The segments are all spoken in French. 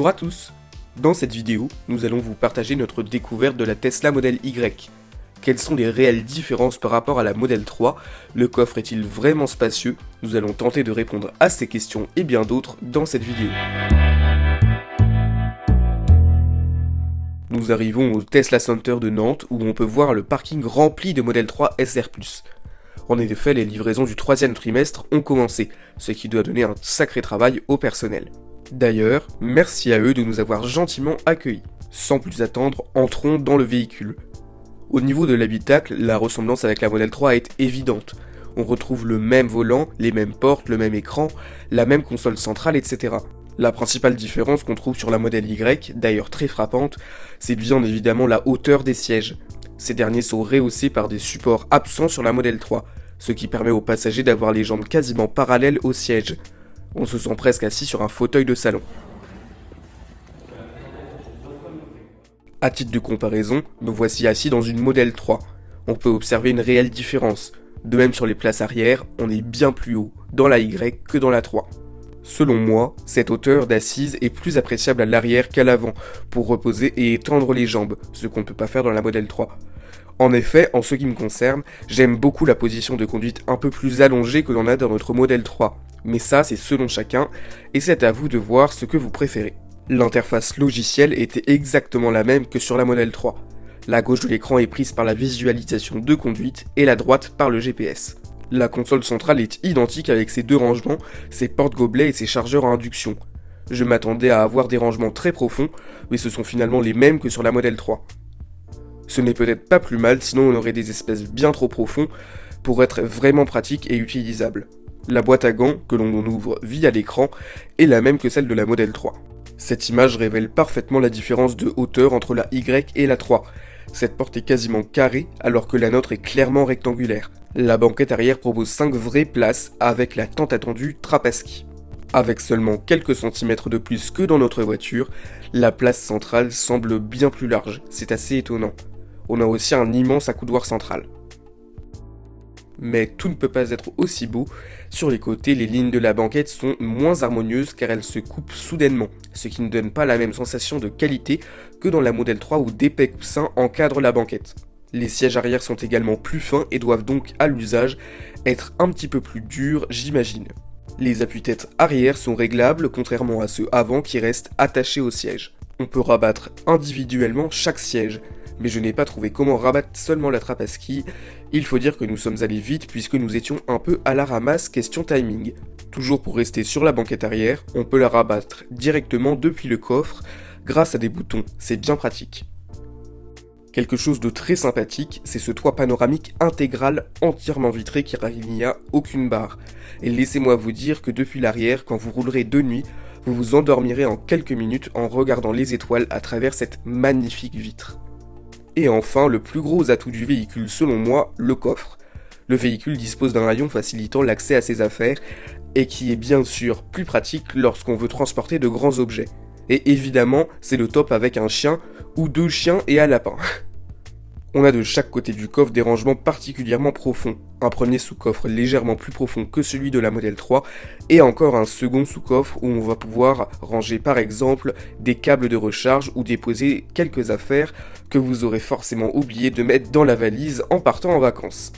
Bonjour à tous. Dans cette vidéo, nous allons vous partager notre découverte de la Tesla Model Y. Quelles sont les réelles différences par rapport à la Model 3? Le coffre est-il vraiment spacieux? Nous allons tenter de répondre à ces questions et bien d'autres dans cette vidéo. Nous arrivons au Tesla Center de Nantes où on peut voir le parking rempli de Model 3 SR+. En effet, les livraisons du troisième trimestre ont commencé, ce qui doit donner un sacré travail au personnel. D'ailleurs, merci à eux de nous avoir gentiment accueillis. Sans plus attendre, entrons dans le véhicule. Au niveau de l'habitacle, la ressemblance avec la Model 3 est évidente. On retrouve le même volant, les mêmes portes, le même écran, la même console centrale, etc. La principale différence qu'on trouve sur la Model Y, d'ailleurs très frappante, c'est bien évidemment la hauteur des sièges. Ces derniers sont rehaussés par des supports absents sur la Model 3, ce qui permet aux passagers d'avoir les jambes quasiment parallèles au siège. On se sent presque assis sur un fauteuil de salon. À titre de comparaison, nous voici assis dans une Model 3. On peut observer une réelle différence. De même sur les places arrière, on est bien plus haut dans la Y que dans la 3. Selon moi, cette hauteur d'assise est plus appréciable à l'arrière qu'à l'avant, pour reposer et étendre les jambes, ce qu'on ne peut pas faire dans la Model 3. En effet, en ce qui me concerne, j'aime beaucoup la position de conduite un peu plus allongée que l'on a dans notre Model 3. Mais ça, c'est selon chacun, et c'est à vous de voir ce que vous préférez. L'interface logicielle était exactement la même que sur la Model 3. La gauche de l'écran est prise par la visualisation de conduite et la droite par le GPS. La console centrale est identique avec ses deux rangements, ses porte-gobelets et ses chargeurs à induction. Je m'attendais à avoir des rangements très profonds, mais ce sont finalement les mêmes que sur la Model 3. Ce n'est peut-être pas plus mal, sinon on aurait des espaces bien trop profonds pour être vraiment pratique et utilisable. La boîte à gants, que l'on ouvre via l'écran, est la même que celle de la Model 3. Cette image révèle parfaitement la différence de hauteur entre la Y et la 3. Cette porte est quasiment carrée, alors que la nôtre est clairement rectangulaire. La banquette arrière propose 5 vraies places avec la tant attendue Trapaski. Avec seulement quelques centimètres de plus que dans notre voiture, la place centrale semble bien plus large, c'est assez étonnant. On a aussi un immense accoudoir central. Mais tout ne peut pas être aussi beau. Sur les côtés, les lignes de la banquette sont moins harmonieuses car elles se coupent soudainement, ce qui ne donne pas la même sensation de qualité que dans la Model 3 où d'épais coussins encadrent la banquette. Les sièges arrière sont également plus fins et doivent donc, à l'usage, être un petit peu plus durs, j'imagine. Les appuis-têtes arrière sont réglables, contrairement à ceux avant qui restent attachés au siège. On peut rabattre individuellement chaque siège, mais je n'ai pas trouvé comment rabattre seulement la Trapaski. Il faut dire que nous sommes allés vite puisque nous étions un peu à la ramasse question timing. Toujours pour rester sur la banquette arrière, on peut la rabattre directement depuis le coffre grâce à des boutons, c'est bien pratique. Quelque chose de très sympathique, c'est ce toit panoramique intégral entièrement vitré car il n'y a aucune barre. Et laissez-moi vous dire que depuis l'arrière, quand vous roulerez de nuit, vous vous endormirez en quelques minutes en regardant les étoiles à travers cette magnifique vitre. Et enfin, le plus gros atout du véhicule selon moi, le coffre. Le véhicule dispose d'un rayon facilitant l'accès à ses affaires et qui est bien sûr plus pratique lorsqu'on veut transporter de grands objets. Et évidemment, c'est le top avec un chien ou 2 chiens et un lapin. On a de chaque côté du coffre des rangements particulièrement profonds. Un premier sous-coffre légèrement plus profond que celui de la Model 3 et encore un second sous-coffre où on va pouvoir ranger par exemple des câbles de recharge ou déposer quelques affaires que vous aurez forcément oublié de mettre dans la valise en partant en vacances.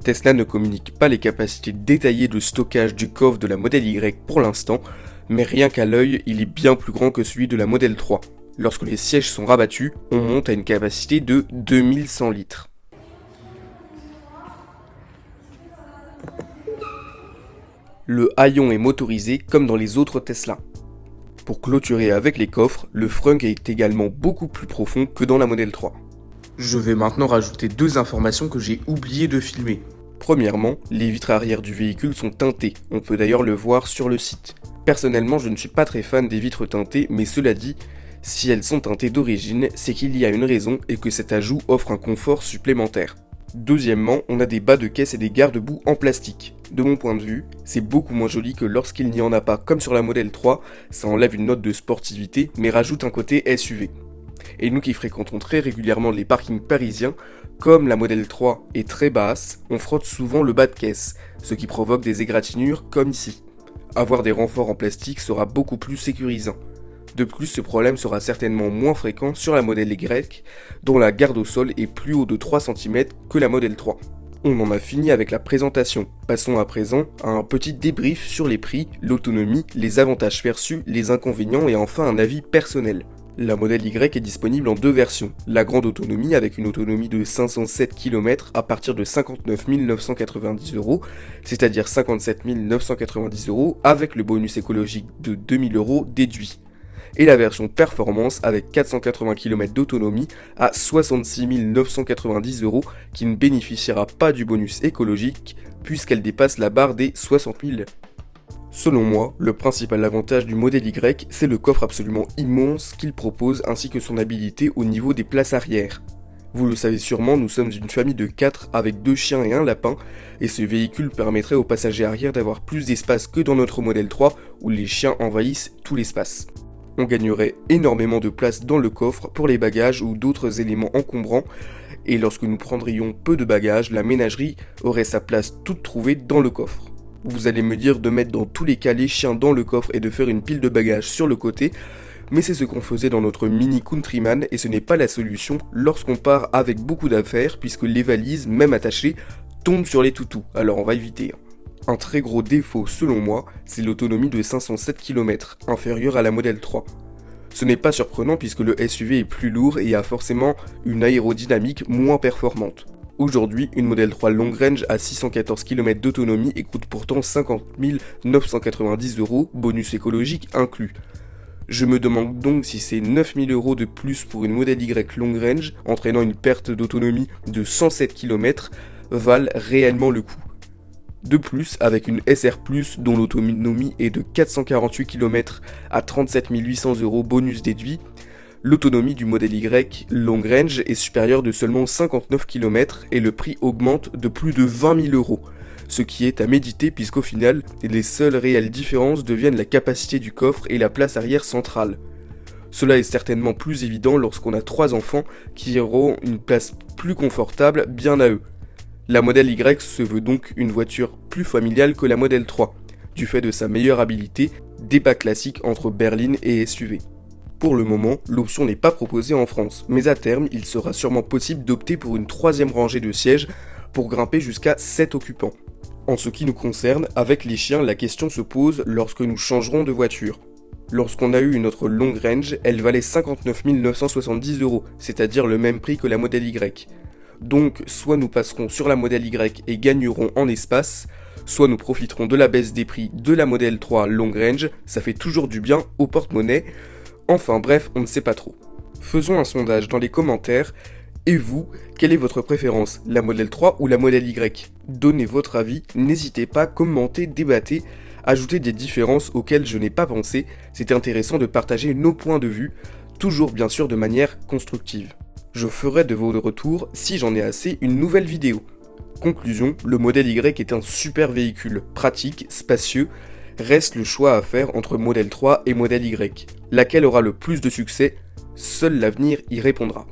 Tesla ne communique pas les capacités détaillées de stockage du coffre de la Model Y pour l'instant, mais rien qu'à l'œil, il est bien plus grand que celui de la Model 3. Lorsque les sièges sont rabattus, on monte à une capacité de 2100 litres. Le haillon est motorisé comme dans les autres Tesla. Pour clôturer avec les coffres, le frunk est également beaucoup plus profond que dans la Model 3. Je vais maintenant rajouter 2 informations que j'ai oublié de filmer. Premièrement, les vitres arrière du véhicule sont teintées, on peut d'ailleurs le voir sur le site. Personnellement, je ne suis pas très fan des vitres teintées, mais cela dit, si elles sont teintées d'origine, c'est qu'il y a une raison et que cet ajout offre un confort supplémentaire. Deuxièmement, on a des bas de caisse et des garde-boue en plastique. De mon point de vue, c'est beaucoup moins joli que lorsqu'il n'y en a pas comme sur la Model 3, ça enlève une note de sportivité mais rajoute un côté SUV. Et nous qui fréquentons très régulièrement les parkings parisiens, comme la Model 3 est très basse, on frotte souvent le bas de caisse, ce qui provoque des égratignures comme ici. Avoir des renforts en plastique sera beaucoup plus sécurisant. De plus, ce problème sera certainement moins fréquent sur la modèle Y, dont la garde au sol est plus haut de 3 cm que la modèle 3. On en a fini avec la présentation. Passons à présent à un petit débrief sur les prix, l'autonomie, les avantages perçus, les inconvénients et enfin un avis personnel. La modèle Y est disponible en deux versions. La grande autonomie avec une autonomie de 507 km à partir de 59 990 €, c'est-à-dire 57 990 € avec le bonus écologique de 2000 € déduit. Et la version performance avec 480 km d'autonomie à 66 990 € qui ne bénéficiera pas du bonus écologique puisqu'elle dépasse la barre des 60 000. Selon moi, le principal avantage du modèle Y, c'est le coffre absolument immense qu'il propose ainsi que son habilité au niveau des places arrière. Vous le savez sûrement, nous sommes une famille de 4 avec 2 chiens et un lapin, et ce véhicule permettrait aux passagers arrière d'avoir plus d'espace que dans notre modèle 3 où les chiens envahissent tout l'espace. On gagnerait énormément de place dans le coffre pour les bagages ou d'autres éléments encombrants, et lorsque nous prendrions peu de bagages, la ménagerie aurait sa place toute trouvée dans le coffre. Vous allez me dire de mettre dans tous les cas les chiens dans le coffre et de faire une pile de bagages sur le côté, mais c'est ce qu'on faisait dans notre Mini Countryman et ce n'est pas la solution lorsqu'on part avec beaucoup d'affaires puisque les valises, même attachées, tombent sur les toutous, alors on va éviter. Un très gros défaut selon moi, c'est l'autonomie de 507 km, inférieure à la modèle 3. Ce n'est pas surprenant puisque le SUV est plus lourd et a forcément une aérodynamique moins performante. Aujourd'hui, une modèle 3 long range à 614 km d'autonomie et coûte pourtant 50 990 €, bonus écologique inclus. Je me demande donc si ces 9 000 € de plus pour une modèle Y long range, entraînant une perte d'autonomie de 107 km, valent réellement le coup. De plus, avec une SR+, dont l'autonomie est de 448 km à 37 800 € bonus déduit, l'autonomie du modèle Y long range est supérieure de seulement 59 km et le prix augmente de plus de 20 000 €, ce qui est à méditer puisqu'au final, les seules réelles différences deviennent la capacité du coffre et la place arrière centrale. Cela est certainement plus évident lorsqu'on a 3 enfants qui auront une place plus confortable bien à eux. La modèle Y se veut donc une voiture plus familiale que la modèle 3, du fait de sa meilleure habilité, débat classique entre berline et SUV. Pour le moment, l'option n'est pas proposée en France, mais à terme, il sera sûrement possible d'opter pour une 3e rangée de sièges pour grimper jusqu'à 7 occupants. En ce qui nous concerne, avec les chiens, la question se pose lorsque nous changerons de voiture. Lorsqu'on a eu notre long range, elle valait 59 970 €, c'est-à-dire le même prix que la modèle Y. Donc, soit nous passerons sur la modèle Y et gagnerons en espace, soit nous profiterons de la baisse des prix de la modèle 3 long range, ça fait toujours du bien au porte-monnaie. Enfin bref, on ne sait pas trop. Faisons un sondage dans les commentaires. Et vous, quelle est votre préférence, la modèle 3 ou la modèle Y? Donnez votre avis, n'hésitez pas, commentez, débattez, ajoutez des différences auxquelles je n'ai pas pensé. C'est intéressant de partager nos points de vue, toujours bien sûr de manière constructive. Je ferai de vos retours, si j'en ai assez, une nouvelle vidéo. Conclusion, le modèle Y est un super véhicule, pratique, spacieux. Reste le choix à faire entre modèle 3 et modèle Y. Laquelle aura le plus de succès? Seul l'avenir y répondra.